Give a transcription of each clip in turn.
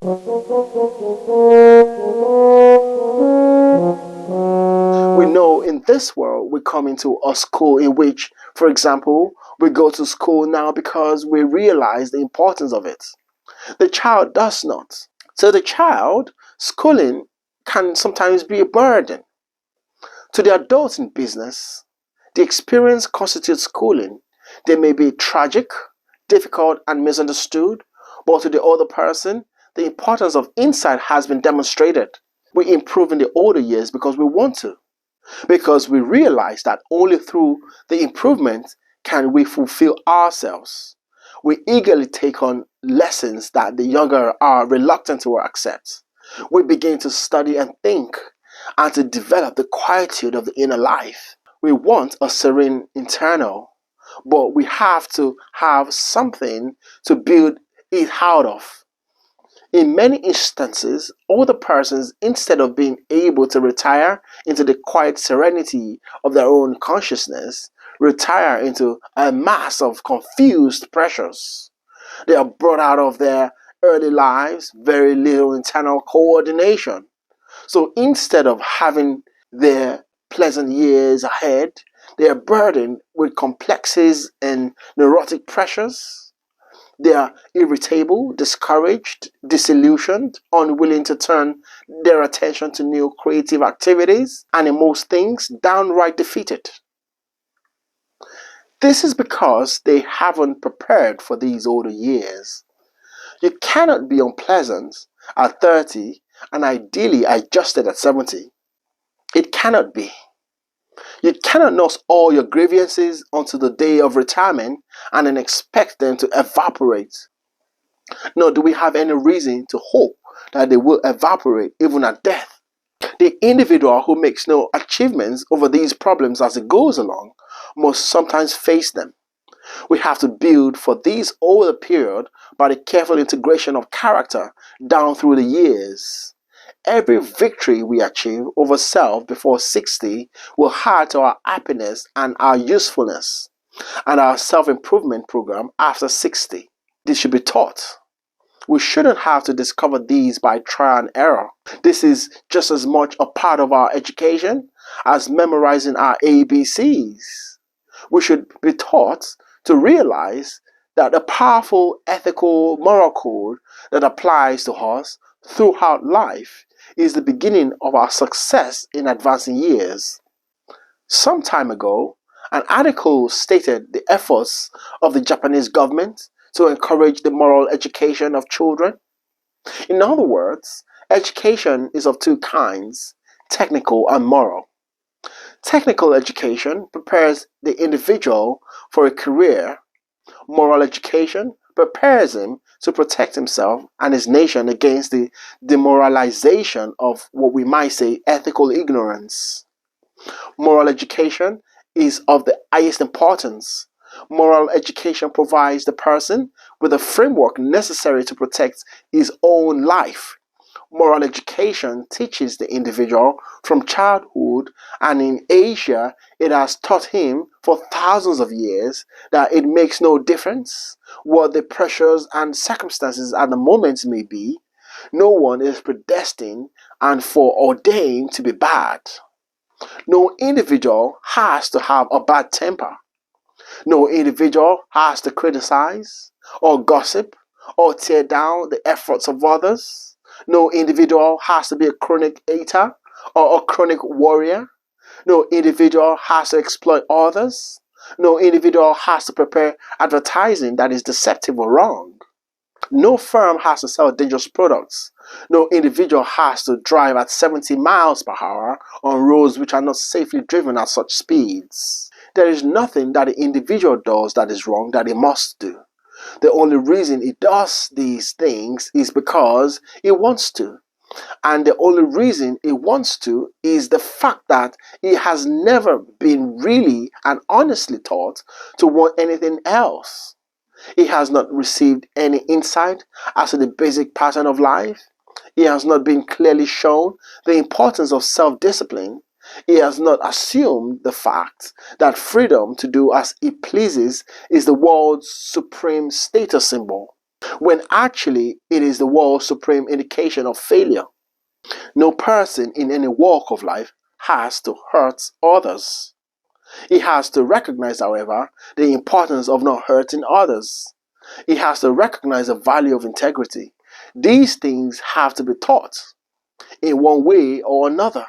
We know in this world we come into a school in which, for example, we go to school now because we realize the importance of it. The child does not. So the child, schooling can sometimes be a burden. To the adults in business, the experience constitutes schooling. They may be tragic, difficult, and misunderstood, but to the other person, the importance of insight has been demonstrated. We improve in the older years because we want to, because we realize that only through the improvement can we fulfill ourselves. We eagerly take on lessons that the younger are reluctant to accept. We begin to study and think and to develop the quietude of the inner life. We want a serene internal, but we have to have something to build it out of. In many instances, older persons, instead of being able to retire into the quiet serenity of their own consciousness, retire into a mass of confused pressures. They are brought out of their early lives, very little internal coordination. So instead of having their pleasant years ahead, they are burdened with complexes and neurotic pressures. They are irritable, discouraged, disillusioned, unwilling to turn their attention to new creative activities, and in most things, downright defeated. This is because they haven't prepared for these older years. You cannot be unpleasant at 30 and ideally adjusted at 70. It cannot be. You cannot nurse all your grievances until the day of retirement and then expect them to evaporate. Nor do we have any reason to hope that they will evaporate even at death. The individual who makes no achievements over these problems as it goes along must sometimes face them. We have to build for these over the period by the careful integration of character down through the years. Every victory we achieve over self before 60 will add to our happiness and our usefulness and our self-improvement program after 60. This should be taught. We shouldn't have to discover these by trial and error. This is just as much a part of our education as memorizing our ABCs. We should be taught to realize that a powerful ethical moral code that applies to us throughout life is the beginning of our success in advancing years. Some time ago, an article stated the efforts of the Japanese government to encourage the moral education of children. In other words, education is of two kinds, technical and moral. Technical education prepares the individual for a career. Moral education prepares him to protect himself and his nation against the demoralization of what we might say ethical ignorance. Moral education is of the highest importance. Moral education provides the person with a framework necessary to protect his own life. Moral education teaches the individual from childhood, and in Asia, it has taught him for thousands of years that it makes no difference what the pressures and circumstances at the moment may be. No one is predestined and foreordained to be bad. No individual has to have a bad temper. No individual has to criticize or gossip or tear down the efforts of others. No individual has to be a chronic hater or a chronic warrior. No individual has to exploit others. No individual has to prepare advertising that is deceptive or wrong. No firm has to sell dangerous products. No individual has to drive at 70 miles per hour on roads which are not safely driven at such speeds. There is nothing that the individual does that is wrong that he must do. The only reason he does these things is because he wants to. And the only reason he wants to is the fact that he has never been really and honestly taught to want anything else. He has not received any insight as to the basic pattern of life. He has not been clearly shown the importance of self-discipline. He has not assumed the fact that freedom to do as he pleases is the world's supreme status symbol. when actually it is the world's supreme indication of failure. No person in any walk of life has to hurt others. He has to recognize, however, the importance of not hurting others. He has to recognize the value of integrity. These things have to be taught in one way or another.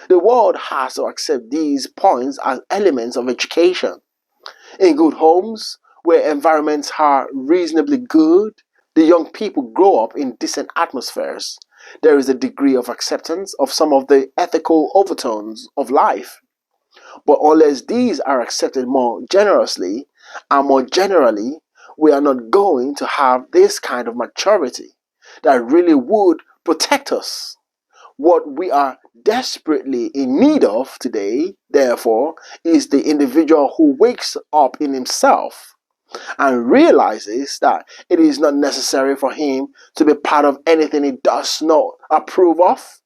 The world has to accept these points as elements of education. In good homes, where environments are reasonably good, the young people grow up in decent atmospheres. There is a degree of acceptance of some of the ethical overtones of life. But unless these are accepted more generously and more generally, we are not going to have this kind of maturity that really would protect us. What we are desperately in need of today, therefore, is the individual who wakes up in himself and realizes that it is not necessary for him to be part of anything he does not approve of.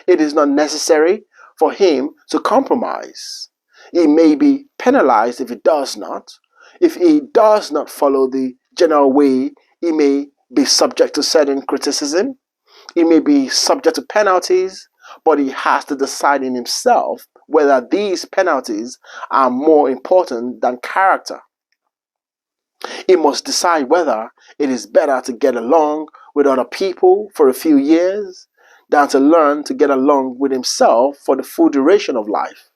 It is not necessary for him to compromise. He may be penalized if he does not. If he does not follow the general way, he may be subject to certain criticism. He may be subject to penalties, but he has to decide in himself whether these penalties are more important than character. He must decide whether it is better to get along with other people for a few years than to learn to get along with himself for the full duration of life.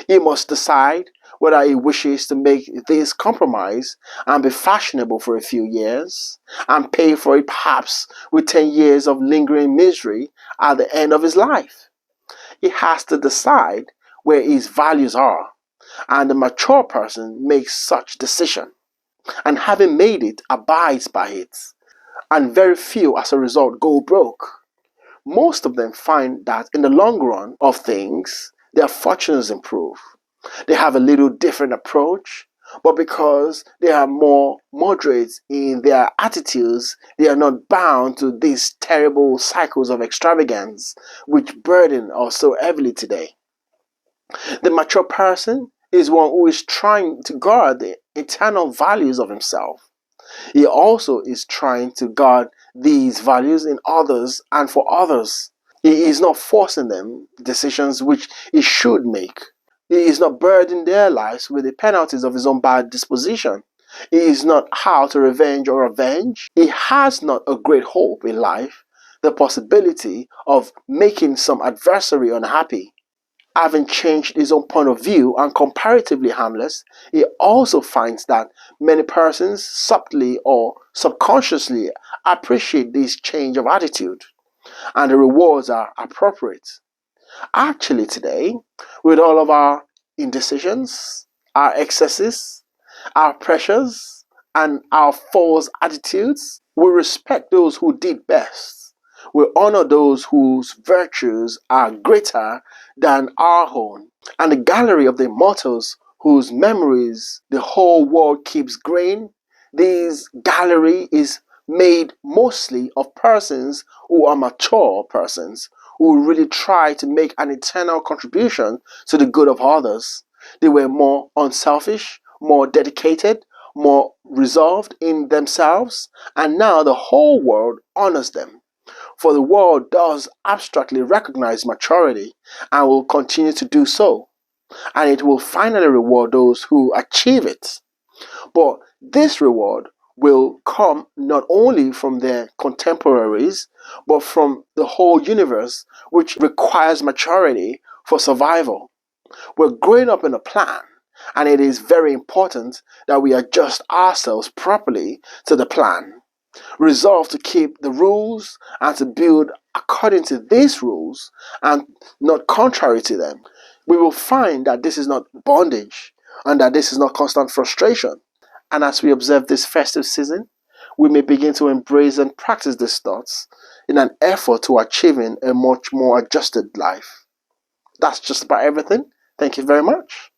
He must decide whether he wishes to make this compromise and be fashionable for a few years and pay for it perhaps with 10 years of lingering misery at the end of his life. He has to decide where his values are, and the mature person makes such decision, and having made it, abides by it, and very few as a result go broke. Most of them find that in the long run of things, their fortunes improve. They have a little different approach, but because they are more moderate in their attitudes, they are not bound to these terrible cycles of extravagance which burden us so heavily today. The mature person is one who is trying to guard the eternal values of himself. He also is trying to guard these values in others and for others. He is not forcing them decisions which he should make. He is not burdening their lives with the penalties of his own bad disposition. He is not how to revenge or avenge. He has not a great hope in life, the possibility of making some adversary unhappy. Having changed his own point of view and comparatively harmless, he also finds that many persons subtly or subconsciously appreciate this change of attitude, and the rewards are appropriate. Actually, today, with all of our indecisions, our excesses, our pressures, and our false attitudes, we respect those who did best. We honor those whose virtues are greater than our own. And the gallery of the immortals whose memories the whole world keeps growing, this gallery is made mostly of persons who are mature persons who really try to make an eternal contribution to the good of others. They were more unselfish, more dedicated, more resolved in themselves, and now the whole world honors them. For the world does abstractly recognize maturity and will continue to do so, and it will finally reward those who achieve it. But this reward will come not only from their contemporaries, but from the whole universe, which requires maturity for survival. We're growing up in a plan, and it is very important that we adjust ourselves properly to the plan. Resolve to keep the rules and to build according to these rules and not contrary to them. We will find that this is not bondage and that this is not constant frustration. And as we observe this festive season, we may begin to embrace and practice these thoughts in an effort to achieving a much more adjusted life. That's just about everything. Thank you very much.